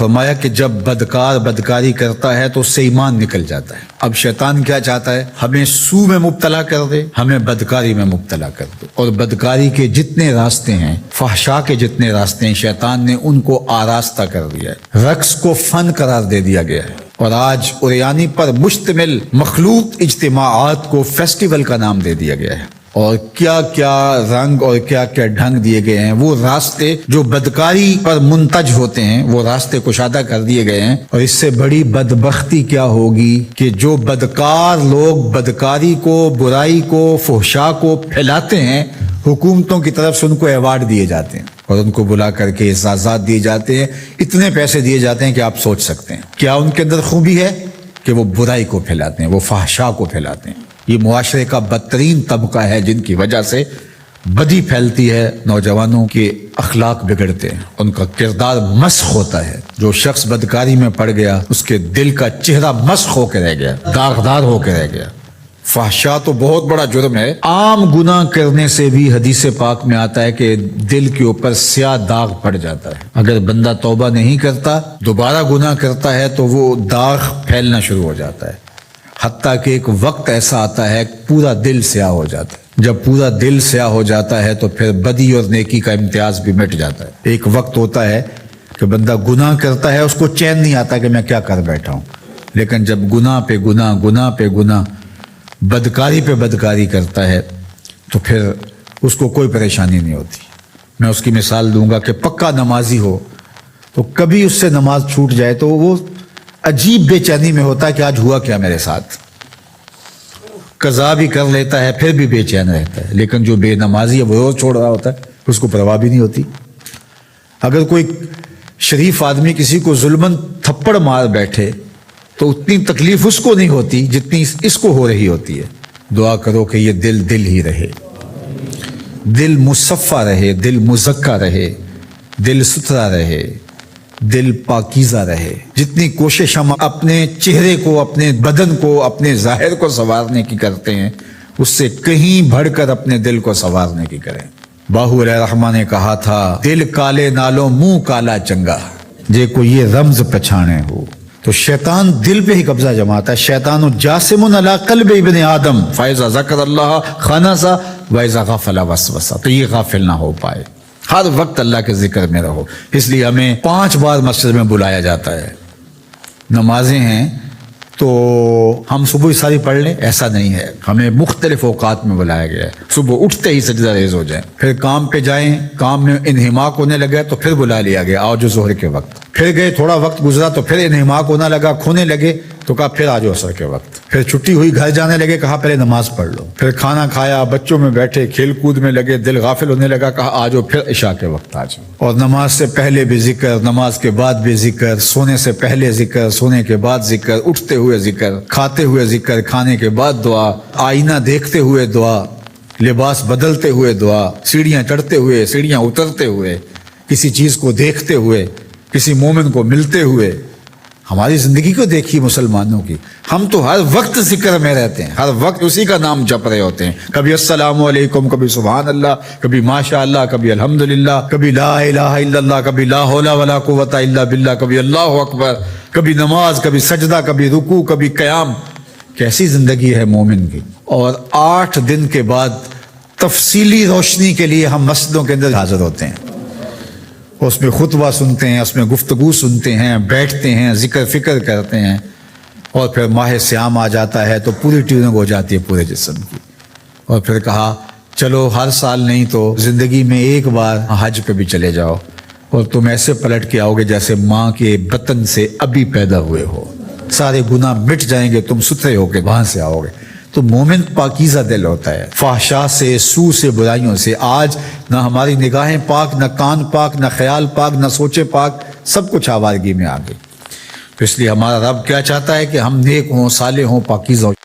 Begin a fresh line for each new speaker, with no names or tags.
فرمایا کہ جب بدکار بدکاری کرتا ہے تو اس سے ایمان نکل جاتا ہے۔ اب شیطان کیا چاہتا ہے؟ ہمیں سو میں مبتلا کر دے، ہمیں بدکاری میں مبتلا کر دے، اور بدکاری کے جتنے راستے ہیں، فحشا کے جتنے راستے ہیں، شیطان نے ان کو آراستہ کر دیا ہے، رقص کو فن قرار دے دیا گیا ہے، اور آج اوریانی پر مشتمل مخلوط اجتماعات کو فیسٹیول کا نام دے دیا گیا ہے، اور کیا کیا رنگ اور کیا کیا ڈھنگ دیے گئے ہیں۔ وہ راستے جو بدکاری پر منتج ہوتے ہیں وہ راستے کشادہ کر دیے گئے ہیں، اور اس سے بڑی بدبختی کیا ہوگی کہ جو بدکار لوگ بدکاری کو، برائی کو، فحشا کو پھیلاتے ہیں، حکومتوں کی طرف سے ان کو ایوارڈ دیے جاتے ہیں اور ان کو بلا کر کے اعزازات دیے جاتے ہیں، اتنے پیسے دیے جاتے ہیں کہ آپ سوچ سکتے ہیں کیا ان کے اندر خوبی ہے کہ وہ برائی کو پھیلاتے ہیں، وہ فحشا کو پھیلاتے ہیں۔ یہ معاشرے کا بدترین طبقہ ہے جن کی وجہ سے بدی پھیلتی ہے، نوجوانوں کے اخلاق بگڑتے ہیں، ان کا کردار مسخ ہوتا ہے۔ جو شخص بدکاری میں پڑ گیا اس کے دل کا چہرہ مسخ ہو کے رہ گیا، داغدار ہو کے رہ گیا۔ فحشا تو بہت بڑا جرم ہے، عام گناہ کرنے سے بھی حدیث پاک میں آتا ہے کہ دل کے اوپر سیاہ داغ پڑ جاتا ہے۔ اگر بندہ توبہ نہیں کرتا، دوبارہ گناہ کرتا ہے تو وہ داغ پھیلنا شروع ہو جاتا ہے، حتیٰ کہ ایک وقت ایسا آتا ہے پورا دل سیاہ ہو جاتا ہے۔ جب پورا دل سیاہ ہو جاتا ہے تو پھر بدی اور نیکی کا امتیاز بھی مٹ جاتا ہے۔ ایک وقت ہوتا ہے کہ بندہ گناہ کرتا ہے، اس کو چین نہیں آتا کہ میں کیا کر بیٹھا ہوں، لیکن جب گناہ پہ گناہ، گناہ پہ گناہ، بدکاری پہ بدکاری کرتا ہے تو پھر اس کو کوئی پریشانی نہیں ہوتی۔ میں اس کی مثال دوں گا کہ پکا نمازی ہو تو کبھی اس سے نماز چھوٹ جائے تو وہ عجیب بے چینی میں ہوتا ہے کہ آج ہوا کیا میرے ساتھ، قضا بھی کر لیتا ہے پھر بھی بے چین رہتا ہے۔ لیکن جو بے نمازی ہے وہ روز چھوڑ رہا ہوتا ہے، اس کو پرواہ بھی نہیں ہوتی۔ اگر کوئی شریف آدمی کسی کو ظلمن تھپڑ مار بیٹھے تو اتنی تکلیف اس کو نہیں ہوتی جتنی اس کو ہو رہی ہوتی ہے۔ دعا کرو کہ یہ دل دل ہی رہے، دل مصفہ رہے، دل مزکہ رہے، دل ستھرا رہے، دل پاکیزہ رہے۔ جتنی کوشش ہم اپنے چہرے کو، اپنے بدن کو، اپنے ظاہر کو سنوارنے کی کرتے ہیں، اس سے کہیں بڑھ کر اپنے دل کو سنوارنے کی کریں۔ باہو علیہ الرحمٰن نے کہا تھا، دل کالے نالو منہ کالا چنگا، جے کو یہ رمز پچھانے ہو۔ تو شیطان دل پہ ہی قبضہ جماتا ہے۔ شیطان جاسم علی قلب ابن آدم فاذا ذکر اللہ خنس واذا غفل وسوس، تو یہ غافل نہ ہو پائے، ہر وقت اللہ کے ذکر میں رہو۔ اس لیے ہمیں 5 بار مسجد میں بلایا جاتا ہے۔ نمازیں ہیں تو ہم صبح ہی ساری پڑھ لیں، ایسا نہیں ہے، ہمیں مختلف اوقات میں بلایا گیا ہے۔ صبح اٹھتے ہی سجدہ ریز ہو جائیں، پھر کام پہ جائیں، کام میں انہماک ہونے لگے تو پھر بلا لیا گیا، آؤ جو ظہر کے وقت، پھر گئے تھوڑا وقت گزرا تو پھر انہماک ہونے لگا، کھونے لگے تو کہا پھر آجو عصر کے وقت، پھر چھٹی ہوئی گھر جانے لگے، کہا پہلے نماز پڑھ لو، پھر کھانا کھایا، بچوں میں بیٹھے کھیل کود میں لگے، دل غافل ہونے لگا، کہا آجو پھر عشاء کے وقت آجو۔ اور نماز سے پہلے بھی ذکر، نماز کے بعد بھی ذکر، سونے سے پہلے ذکر، سونے کے بعد ذکر، اٹھتے ہوئے ذکر، کھاتے ہوئے ذکر، کھانے کے بعد دعا، آئینہ دیکھتے ہوئے دعا، لباس بدلتے ہوئے دعا، سیڑھیاں چڑھتے ہوئے، سیڑھیاں اترتے ہوئے، کسی چیز کو دیکھتے ہوئے، کسی مومن کو ملتے ہوئے۔ ہماری زندگی کو دیکھیے مسلمانوں کی، ہم تو ہر وقت ذکر میں رہتے ہیں، ہر وقت اسی کا نام جپ رہے ہوتے ہیں، کبھی السلام علیکم، کبھی سبحان اللہ، کبھی ماشاء اللہ، کبھی الحمدللہ، کبھی لا الہ الا اللہ، کبھی لا حول ولا قوت الا باللہ، کبھی اللہ اکبر، کبھی نماز، کبھی سجدہ، کبھی رکوع، کبھی قیام۔ کیسی زندگی ہے مومن کی۔ اور 8 دن کے بعد تفصیلی روشنی کے لیے ہم مسجدوں کے اندر حاضر ہوتے ہیں، اس میں خطبہ سنتے ہیں، اس میں گفتگو سنتے ہیں، بیٹھتے ہیں، ذکر فکر کرتے ہیں، اور پھر ماہ سیام آ جاتا ہے تو پوری ٹیوننگ ہو جاتی ہے پورے جسم کی۔ اور پھر کہا چلو ہر سال نہیں تو زندگی میں ایک بار حج پہ بھی چلے جاؤ، اور تم ایسے پلٹ کے آؤ گے جیسے ماں کے بطن سے ابھی پیدا ہوئے ہو، سارے گناہ مٹ جائیں گے، تم ستھرے ہو کے وہاں سے آؤ گے۔ تو مومن پاکیزہ دل ہوتا ہے، فحشا سے، سو سے، برائیوں سے۔ آج نہ ہماری نگاہیں پاک، نہ کان پاک، نہ خیال پاک، نہ سوچے پاک، سب کچھ آوارگی میں آ گئی۔ تو اس لیے ہمارا رب کیا چاہتا ہے کہ ہم نیک ہوں، صالح ہوں، پاکیزہ ہوں۔